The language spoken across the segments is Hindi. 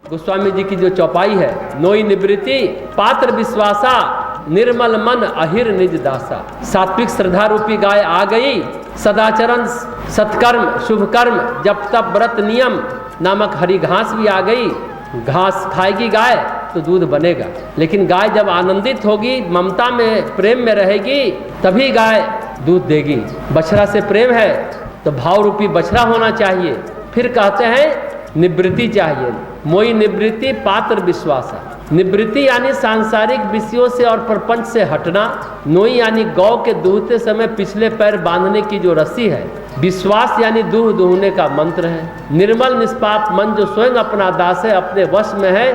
गोस्वामी जी की जो चौपाई है, नोई निवृत्ति पात्र विश्वासा निर्मल मन अहिर निज दासा। सात्विक श्रद्धा रूपी गाय आ गई, सदाचरण सत्कर्म शुभ कर्म जप तप व्रत नियम नामक हरी घास भी आ गई। घास खाएगी गाय तो दूध बनेगा, लेकिन गाय जब आनंदित होगी, ममता में प्रेम में रहेगी, तभी गाय दूध देगी। बछड़ा से प्रेम है तो भाव रूपी बछड़ा होना चाहिए। फिर कहते हैं निवृत्ति चाहिए, मोई निवृत्ति पात्र विश्वासा। निवृत्ति यानी सांसारिक विषयों से और प्रपंच से हटना। नोई यानी गौ के दूहते समय पिछले पैर बांधने की जो रस्सी है। विश्वास यानी दूह दूहने का मंत्र है। निर्मल निष्पाप मन जो स्वयं अपना दास है, अपने वश में है,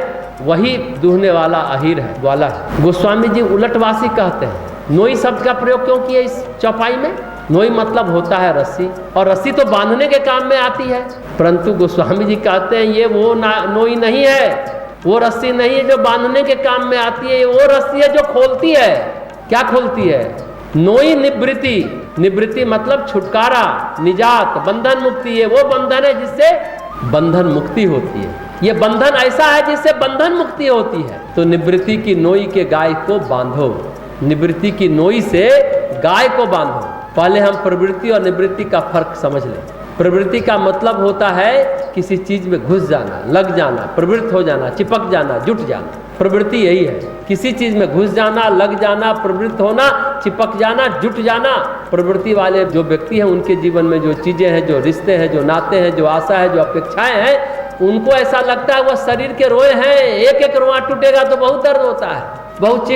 वही दूहने वाला अहीर है, ग्वाला है। गोस्वामी जी उलटवासी कहते हैं। नोई शब्द का प्रयोग क्यों किया इस चौपाई में? नोई मतलब होता है रस्सी, और रस्सी तो बांधने के काम में आती है, परंतु गोस्वामी जी कहते हैं ये वो नोई नहीं है, वो रस्सी नहीं है जो बांधने के काम में आती है, ये वो रस्सी है जो खोलती है। क्या खोलती है? नोई निवृत्ति। निवृत्ति मतलब छुटकारा, निजात, बंधन मुक्ति। ये वो बंधन है जिससे बंधन मुक्ति होती है। ये बंधन ऐसा है जिससे बंधन मुक्ति होती है। तो निवृत्ति की नोई के गाय को बांधो, निवृत्ति की नोई से गाय को बांधो। पहले हम प्रवृत्ति और निवृत्ति का फर्क समझ लें। प्रवृत्ति का मतलब होता है किसी चीज में घुस जाना, लग जाना, प्रवृत्त हो जाना, चिपक जाना, जुट जाना। प्रवृत्ति यही है, किसी चीज में घुस जाना, लग जाना, प्रवृत्त होना, चिपक जाना, जुट जाना। प्रवृत्ति वाले जो व्यक्ति हैं, उनके जीवन में जो चीजें हैं, जो रिश्ते हैं, जो नाते हैं, जो आशा है, जो अपेक्षाएं हैं, उनको ऐसा लगता है वह शरीर के रोए हैं, एक एक रोआ टूटेगा तो बहुत दर्द होता है, बहुत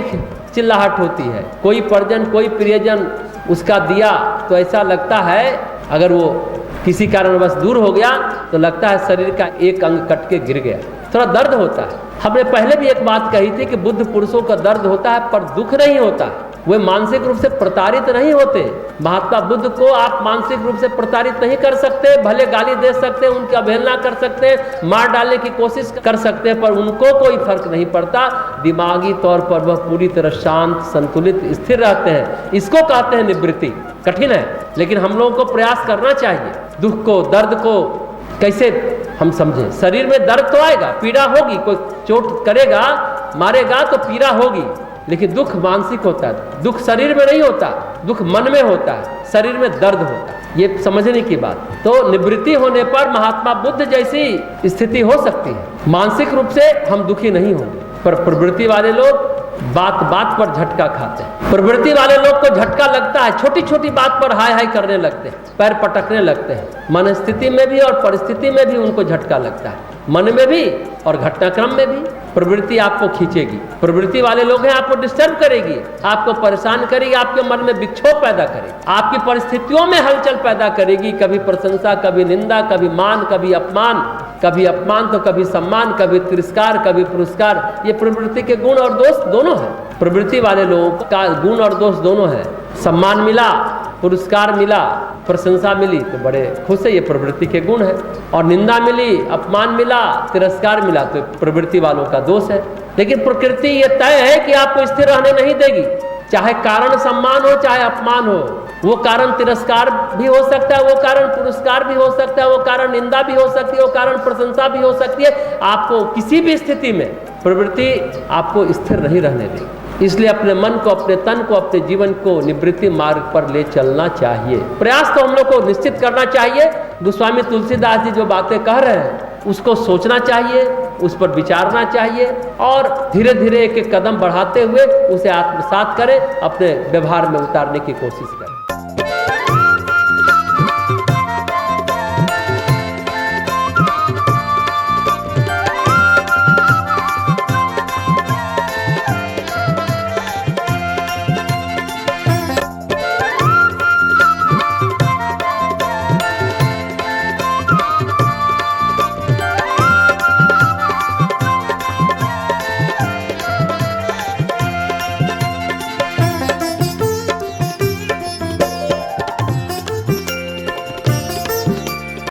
चिल्लाहट होती है। कोई परिजन, कोई प्रियजन उसका दिया तो ऐसा लगता है, अगर वो किसी कारणवश दूर हो गया तो लगता है शरीर का एक अंग कट के गिर गया, थोड़ा दर्द होता है। हमने पहले भी एक बात कही थी कि बुद्ध पुरुषों का दर्द होता है पर दुख नहीं होता, वे मानसिक रूप से प्रताड़ित नहीं होते। महात्मा बुद्ध को आप मानसिक रूप से प्रताड़ित नहीं कर सकते, भले गाली दे सकते, उनकी अवहेलना कर सकते, मार डालने की कोशिश कर सकते, पर उनको कोई फर्क नहीं पड़ता। दिमागी तौर पर वह पूरी तरह शांत, संतुलित, स्थिर रहते हैं। इसको कहते हैं निवृत्ति। कठिन है, लेकिन हम लोगों को प्रयास करना चाहिए। दुख को, दर्द को कैसे हम समझें? शरीर में दर्द तो आएगा, पीड़ा होगी, कोई चोट करेगा, मारेगा तो पीड़ा होगी, लेकिन दुख मानसिक होता है। दुख शरीर में नहीं होता, दुख मन में होता है, शरीर में दर्द होता है। ये समझने की बात। तो निवृत्ति होने पर महात्मा बुद्ध जैसी स्थिति हो सकती है। मानसिक रूप से हम दुखी नहीं होंगे, पर प्रवृत्ति वाले लोग बात बात पर झटका खाते हैं। प्रवृत्ति वाले लोग को झटका लगता है, छोटी छोटी बात पर हाय हाय करने लगते हैं, पैर पटकने लगते हैं। मन स्थिति में भी और परिस्थिति में भी उनको झटका लगता है, मन में भी और घटनाक्रम में भी। प्रवृत्ति आपको खींचेगी, प्रवृत्ति वाले लोग हैं, आपको डिस्टर्ब करेगी, आपको परेशान करेगी, आपके मन में विक्षोभ पैदा करेगी, आपकी परिस्थितियों में हलचल पैदा करेगी। कभी प्रशंसा, कभी निंदा, कभी मान, कभी अपमान, कभी अपमान तो कभी सम्मान, कभी तिरस्कार, कभी पुरस्कार। ये प्रवृत्ति के गुण और दोष दोनों हैं। प्रवृत्ति वाले लोगों का गुण और दोष दोनों है। सम्मान मिला, पुरस्कार मिला, प्रशंसा मिली तो बड़े खुश है, ये प्रवृत्ति के गुण है। और निंदा मिली, अपमान मिला, तिरस्कार मिला तो प्रवृत्ति वालों का दोष है। लेकिन प्रकृति ये तय है कि आपको स्थिर रहने नहीं देगी, चाहे कारण सम्मान हो चाहे अपमान हो। वो कारण तिरस्कार भी हो सकता है, वो कारण पुरस्कार भी हो सकता है, वो कारण निंदा भी हो सकती है, वो कारण प्रशंसा भी हो सकती है। आपको किसी भी स्थिति में प्रवृत्ति आपको स्थिर नहीं रहने देगी। इसलिए अपने मन को, अपने तन को, अपने जीवन को निवृत्ति मार्ग पर ले चलना चाहिए। प्रयास तो हम लोग को निश्चित करना चाहिए। गोस्वामी तुलसीदास जी जो बातें कह रहे हैं उसको सोचना चाहिए, उस पर विचारना चाहिए और धीरे धीरे एक एक कदम बढ़ाते हुए उसे आत्मसात करें, अपने व्यवहार में उतारने की कोशिश करें।